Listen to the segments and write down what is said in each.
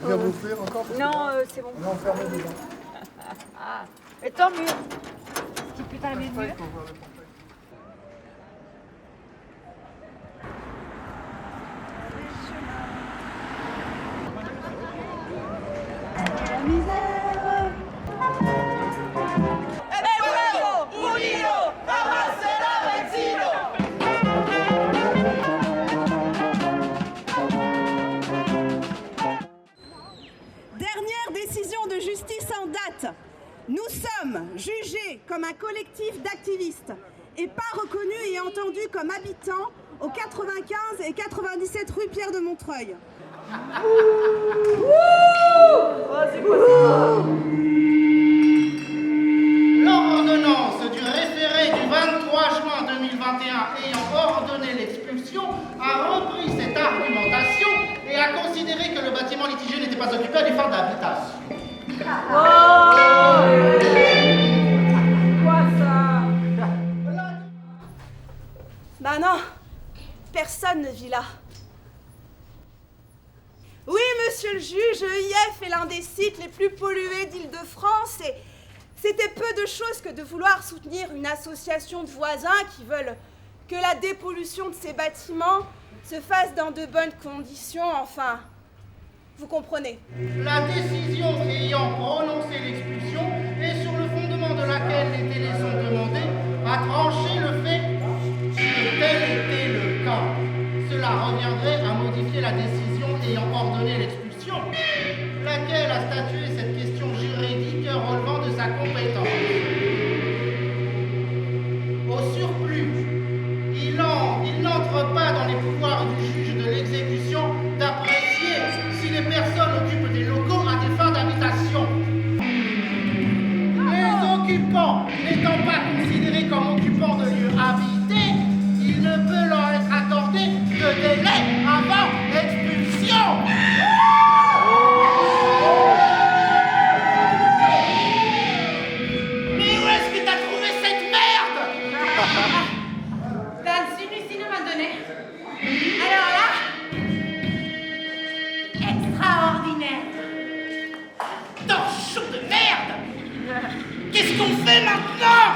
Il va vous faire encore? Non, c'est bon. On est enfermé dedans. Et tant mieux. Ce qui putain est mieux. Dernière décision de justice en date. Nous sommes jugés comme un collectif d'activistes et pas reconnus et entendus comme habitants aux 95 et 97 rue Pierre de Montreuil. L'ordonnance du référé du 23 juin 2021 ayant ordonné l'expulsion a repris cette argumentation et a considéré que le bâtiment litigé n'était pas occupé à des fins d'habitation. Quoi ça? Bah non, personne ne vit là. Oui, monsieur le juge, EIF est l'un des sites les plus pollués d'Île-de-France et c'était peu de choses que de vouloir soutenir une association de voisins qui veulent que la dépollution de ces bâtiments se fasse dans de bonnes conditions, enfin, vous comprenez. La décision ayant prononcé l'expulsion et sur le fondement de laquelle les télés sont demandées a tranché le fait que tel était le cas. Cela reviendrait à modifier la décision ayant ordonné l'expulsion, laquelle a statué cette question juridique relevant de sa compétence. Au surplus, il n'entre pas dans les pouvoirs du juge de l'exécution d'apprécier si les personnes occupent des locaux à des fins d'habitation. Les occupants n'étant pas considérés comme occupants de lieux habités, il ne peut leur être accordé que délai avant expulsion. Mais où est-ce que t'as trouvé cette merde? Dans le Lucine m'a donné. Alors là, extraordinaire. Torchon de merde! Qu'est-ce qu'on fait maintenant?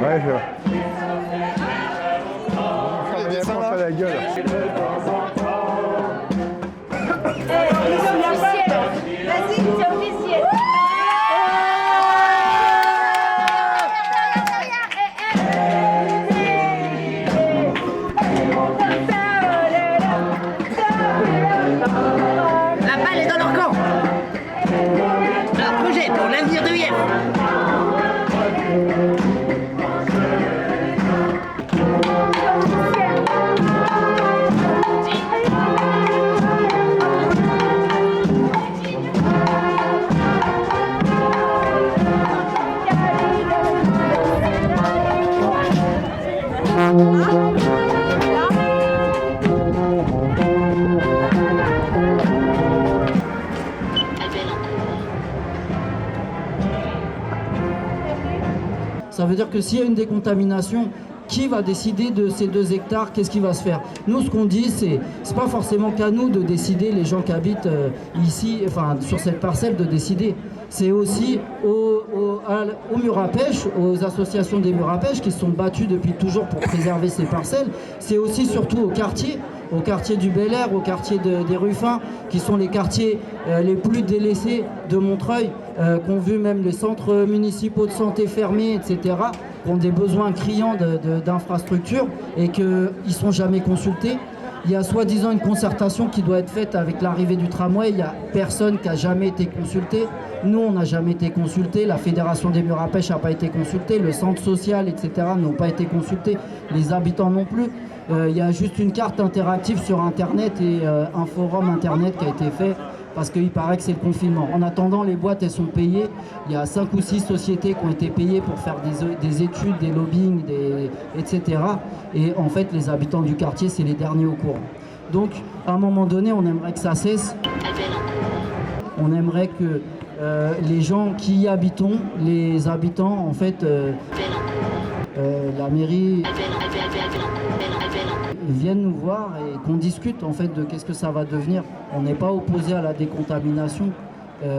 Ouais, je... pas la gueule. Vas-y, c'est officiel. La balle est dans leur camp. Un projet pour l'avenir de l'UF. Ça veut dire que s'il y a une décontamination, qui va décider de ces 2 hectares? Qu'est-ce qui va se faire? Nous, ce qu'on dit, c'est pas forcément qu'à nous de décider, les gens qui habitent ici, enfin sur cette parcelle, de décider. c'est aussi aux murs à pêche, aux associations des murs à pêche qui se sont battues depuis toujours pour préserver ces parcelles. C'est aussi surtout au quartier du Bel Air, au quartier des Ruffins, qui sont les quartiers les plus délaissés de Montreuil, qu'ont vu même les centres municipaux de santé fermés, etc., qui ont des besoins criants d'infrastructures et qu'ils ne sont jamais consultés. Il y a soi-disant une concertation qui doit être faite avec l'arrivée du tramway. Il n'y a personne qui a jamais été consulté. Nous, on n'a jamais été consultés. La Fédération des murs à pêche n'a pas été consultée. Le centre social, etc. n'ont pas été consultés. Les habitants non plus. Il y a juste une carte interactive sur Internet et un forum Internet qui a été fait parce qu'il paraît que c'est le confinement. En attendant, les boîtes, elles sont payées. Il y a 5 ou 6 sociétés qui ont été payées pour faire des études, des lobbying, etc. Et en fait, les habitants du quartier, c'est les derniers au courant. Donc, à un moment donné, on aimerait que ça cesse. On aimerait que les gens qui y habitons, les habitants, en fait, la mairie viennent nous voir et qu'on discute en fait de qu'est-ce que ça va devenir. On n'est pas opposé à la décontamination,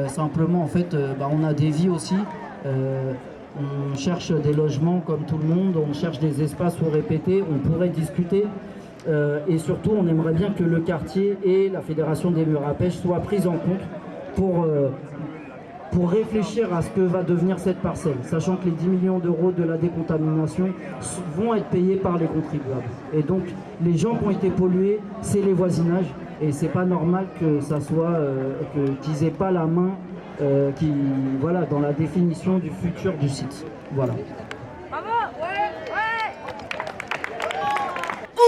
simplement en fait on a des vies aussi, on cherche des logements comme tout le monde, on cherche des espaces où répéter, on pourrait discuter et surtout on aimerait bien que le quartier et la Fédération des murs à pêche soient prises en compte pour réfléchir à ce que va devenir cette parcelle, sachant que les 10 millions d'euros de la décontamination vont être payés par les contribuables. Et donc, les gens qui ont été pollués, c'est les voisinages, et c'est pas normal que ça soit, qu'ils aient pas la main, voilà, dans la définition du futur du site. Voilà. Bravo, ouais.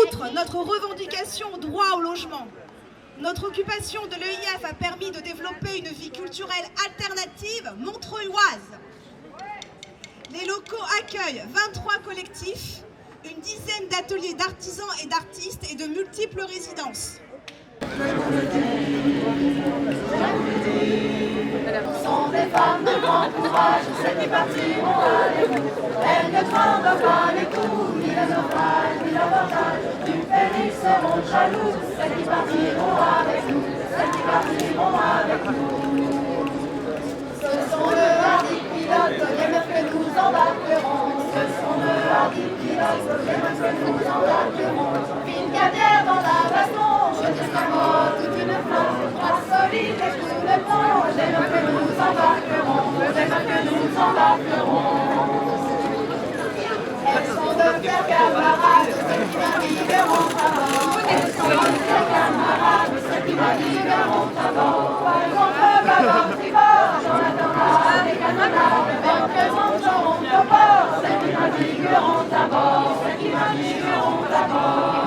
Outre notre revendication au droit au logement, notre occupation de l'EIF a permis de développer une vie culturelle alternative montreuilloise. Les locaux accueillent 23 collectifs, une dizaine d'ateliers d'artisans et d'artistes et de multiples résidences. Ce sont des femmes de grand courage, celles qui partiront avec nous. Elles ne craignent pas les coups, ni les naufrages, ni l'avortage. Du péril seront jalouses, celles qui partiront avec nous. Celles qui partiront avec nous. Ce sont de hardis pilotes, les meufs que nous embarquerons. Ce sont de hardis pilotes, les meufs que nous embarquerons. Fine caviar dans la baston, je t'escamote toute une flamme. Trois solides et sous le pont, les meufs que nous embarquerons. Les meufs que nous embarquerons. Elles sont de fiers camarades, celles qui navigueront à bord. Elles sont de fiers camarades, celles qui navigueront à bord. Contre bâbord, tribord, j'en attendrai des canonades. Vers présent, seront au port, celles qui navigueront à bord. Celles qui navigueront à bord.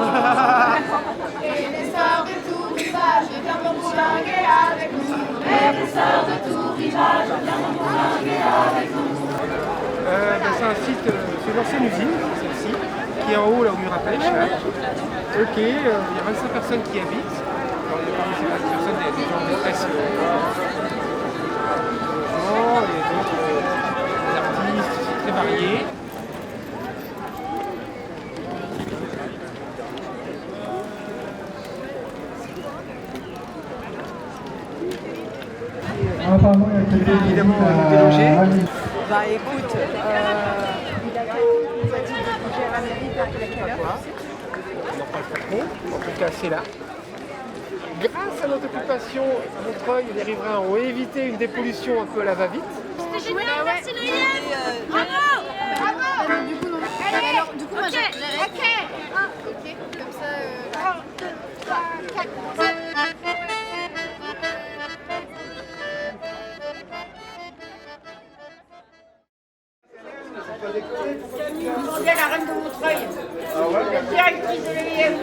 Et les sœurs de tout rivage viendront bourlinguer avec nous. Et les sœurs de tout rivage viendront bourlinguer avec nous. C'est un site, c'est l'ancienne usine, celle-ci, qui est en haut là au mur à pêche. Là. Ok, il y a 25 personnes qui habitent. Alors, il y a parmi ces 25 personnes des gens de presse et d'autres artistes, c'est très varié. Évidemment, délogé. Bah écoute, il a dit à la mairie à quelle heure? On n'en parle pas trop, en tout cas c'est là. Grâce à notre occupation à Montreuil, les riverains ont évité une dépollution un peu à la va-vite. C'était génial, merci le IF. Bravo. Bravo. Du coup, non. Alors, du coup, moi, j'arrête. Ok. Comme ça. 1, 2, 3, 4, 5. Il y a la reine de Montreuil, la directrice de l'EIF.